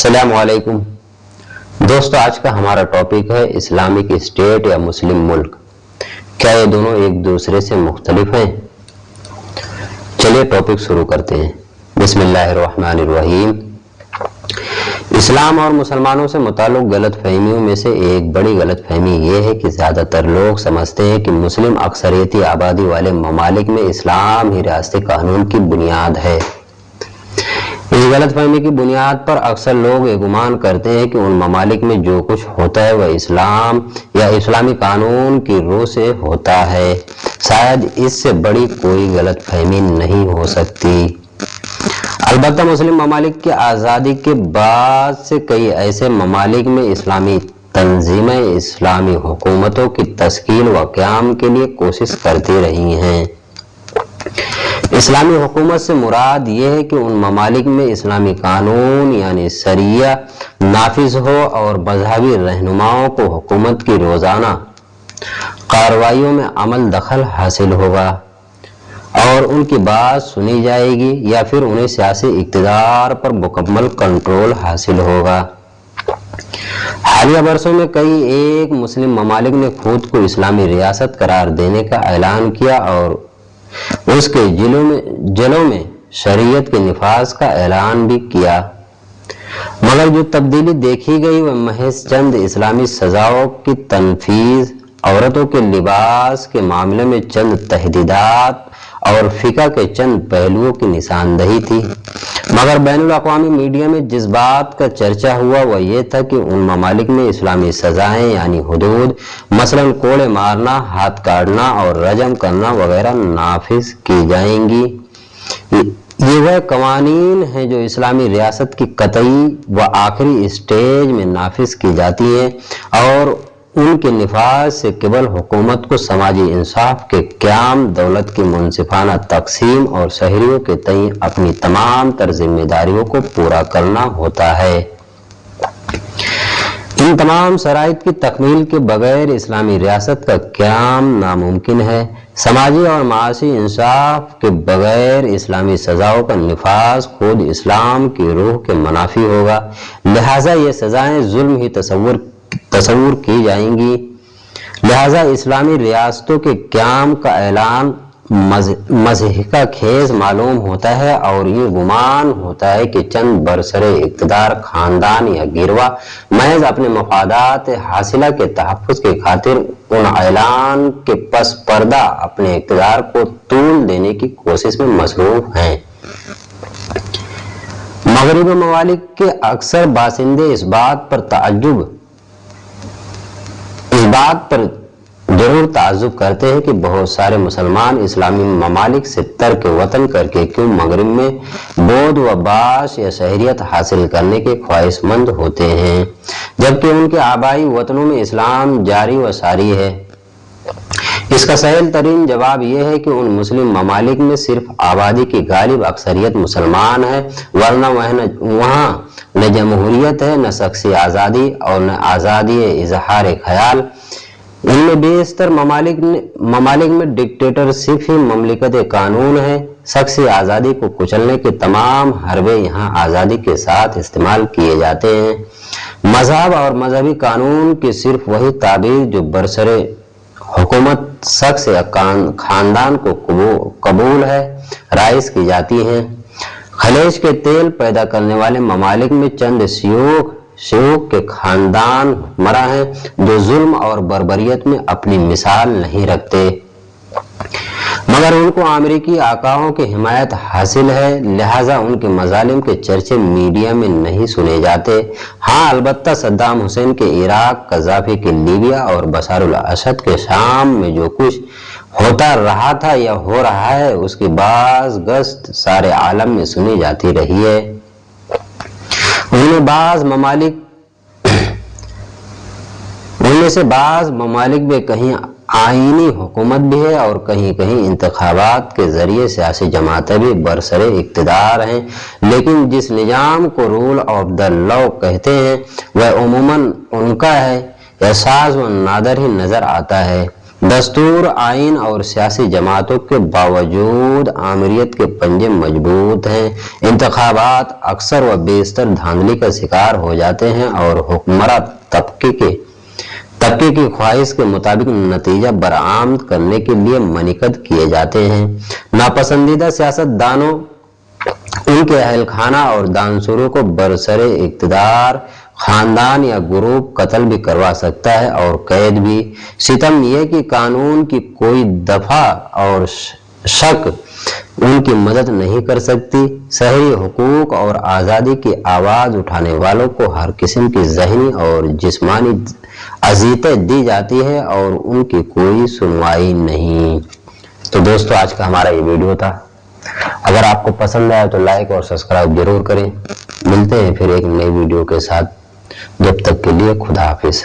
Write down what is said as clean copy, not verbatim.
अस्सलाम वालेकुम दोस्तों, आज का हमारा टॉपिक है इस्लामिक स्टेट या मुस्लिम मुल्क। क्या ये दोनों एक दूसरे से मुख्तलिफ हैं? चलिए टॉपिक शुरू करते हैं। बिस्मिल्लाहिर्रहमानिर्रहीम। इस्लाम और मुसलमानों से मुताल्लिक़ गलत फहमियों में से एक बड़ी गलत फहमी ये है कि ज़्यादातर लोग समझते हैं कि मुस्लिम अक्सरियती आबादी वाले ममालिक में इस्लाम ही रियासती कानून की बुनियाद है। इस गलत फहमी की बुनियाद पर अक्सर लोग ये गुमान करते हैं कि उन ममालिक में जो कुछ होता है वह इस्लाम या इस्लामी कानून की रूह से होता है। शायद इससे बड़ी कोई गलत फहमी नहीं हो सकती। अलबत्ता मुस्लिम ममालिक की आज़ादी के बाद से कई ऐसे ममालिक में इस्लामी तंजीमें इस्लामी हुकूमतों की तश्कील व क़याम के लिए कोशिश करती रही हैं। इस्लामी हुकूमत से मुराद ये है कि उन ममालिक में इस्लामी कानून यानी शरिया नाफिज हो और मजहबी रहनुमाओं को हुकूमत की रोज़ाना कार्रवाइयों में अमल दखल हासिल होगा और उनकी बात सुनी जाएगी या फिर उन्हें सियासी इक़्तिदार पर मुकम्मल कंट्रोल हासिल होगा। हालिया बरसों में कई एक मुस्लिम ममालिक ने खुद को इस्लामी रियासत करार देने का ऐलान किया और उसके जिलों में शरीयत के निफाज का ऐलान भी किया, मगर जो तब्दीली देखी गई वह महज चंद इस्लामी सजाओं की तनफीज, औरतों के लिबास के मामले में चंद तहदीदात और फिका के चंद पहलुओं की निशानदही थी। मगर बैनुल अक़वामी मीडिया में जिस बात का चर्चा हुआ वह ये था कि उन ममालिक में इस्लामी सजाएं यानी हुदूद, मसलन कोड़े मारना, हाथ काटना और रजम करना वगैरह नाफिज की जाएंगी। ये वह कवानीन हैं जो इस्लामी रियासत की कतई व आखिरी स्टेज में नाफिज की जाती हैं और उनके निफाज से केवल हुकूमत को समाजी इंसाफ के क़याम, दौलत की मुनसिफाना तकसीम और शहरियों के तय अपनी तमाम तर जिम्मेदारियों को पूरा करना होता है। इन तमाम शराइत की तकमील के बगैर इस्लामी रियासत का क़याम नामुमकिन है। समाजी और माशी इंसाफ के बगैर इस्लामी सजाओं का निफाज खुद इस्लाम की रूह के मुनाफी होगा। लिहाजा ये सजाएं जुल्म ही तसव्वुर की जाएंगी। लिहाजा इस्लामी रियासतों के क़याम का ऐलान मज़हिका खेज मालूम होता है और ये गुमान होता है कि चंद बरसरे इक़्तिदार खानदान या गिरवा महज अपने मफादात हासिला के तहफ़्फ़ुज़ की खातिर उन ऐलान के पस पर्दा अपने इक़्तिदार को तूल देने की कोशिश में मसरूफ़ हैं। मगरिबी ममालिक के अक्सर बासिंदे इस बात पर जरूर ताज्जुब करते हैं कि बहुत सारे मुसलमान इस्लामी ममालिक से तर्क वतन करके क्यों मगरिब में बोध व बाश या शहरियत हासिल करने के ख्वाहिशमंद होते हैं, जबकि उनके आबाई वतनों में इस्लाम जारी व सारी है। इसका सहल तरीन जवाब यह है कि उन मुस्लिम ममालिक में सिर्फ आबादी की गालिब अक्सरियत मुसलमान है, वरना वहाँ न जमहूरियत है, न शख्सी आज़ादी और न आज़ादी इजहार ख्याल। इनमें बेशतर ममालिक में डिक्टेटरशिप ही ममलिकत कानून है। शख्सी आज़ादी को कुचलने के तमाम हरबे यहाँ आज़ादी के साथ इस्तेमाल किए जाते हैं। मजहब और मजहबी कानून की सिर्फ वही ताबीर जो बरसरे हुकूमत शख्स या खानदान को कबूल है राइज की जाती हैं। खलेज के तेल पैदा करने वाले ममालिक में चंद शयूख के खानदान मरा हैं जो जुल्म और बर्बरियत में अपनी मिसाल नहीं रखते, मगर उनको अमेरिकी आकाओं की हिमायत हासिल है। लिहाजा उनके मजालिम के चर्चे मीडिया में नहीं सुने जाते। हाँ, अलबत्ता सद्दाम हुसैन के इराक, कज़ाफी के लीबिया और बशारुल असद के शाम में जो कुछ होता रहा था या हो रहा है उसकी बाज़ गश्त सारे आलम में सुनी जाती रही है। उनमें से बाज़ ममालिक में कहीं आईनी हुकूमत भी है और कहीं कहीं इंतखाबात के जरिए सियासी जमातें भी बरसरे इक़्तिदार हैं, लेकिन जिस निज़ाम को रूल ऑफ द लॉ कहते हैं वह उमूमन उनका है या साज़ व नादर ही नज़र आता है। दस्तूर, आइन और सियासी जमातों के बावजूद आमिरियत के पंजे मजबूत हैं। इंतखाबात अक्सर व बेशतर धांधली का शिकार हो जाते हैं और हुक्मरां तबके की ख्वाहिश के मुताबिक नतीजा बरामद करने के लिए मनिकद किए जाते हैं। नापसंदीदा सियासतदानों, उनके अहलखाना और दानशूरों को बरसरे इक्तदार खानदान या ग्रुप कत्ल भी करवा सकता है और कैद भी। सितम यह कि कानून की कोई दफा और शक उनकी मदद नहीं कर सकती। शहरी हुकूक और आज़ादी की आवाज़ उठाने वालों को हर किस्म की ज़हनी और जिस्मानी अज़ियतें दी जाती है और उनकी कोई सुनवाई नहीं। तो दोस्तों, आज का हमारा ये वीडियो था। अगर आपको पसंद आया तो लाइक और सब्सक्राइब जरूर करें। मिलते हैं फिर एक नई वीडियो के साथ। जब तक के लिए खुदा हाफिज।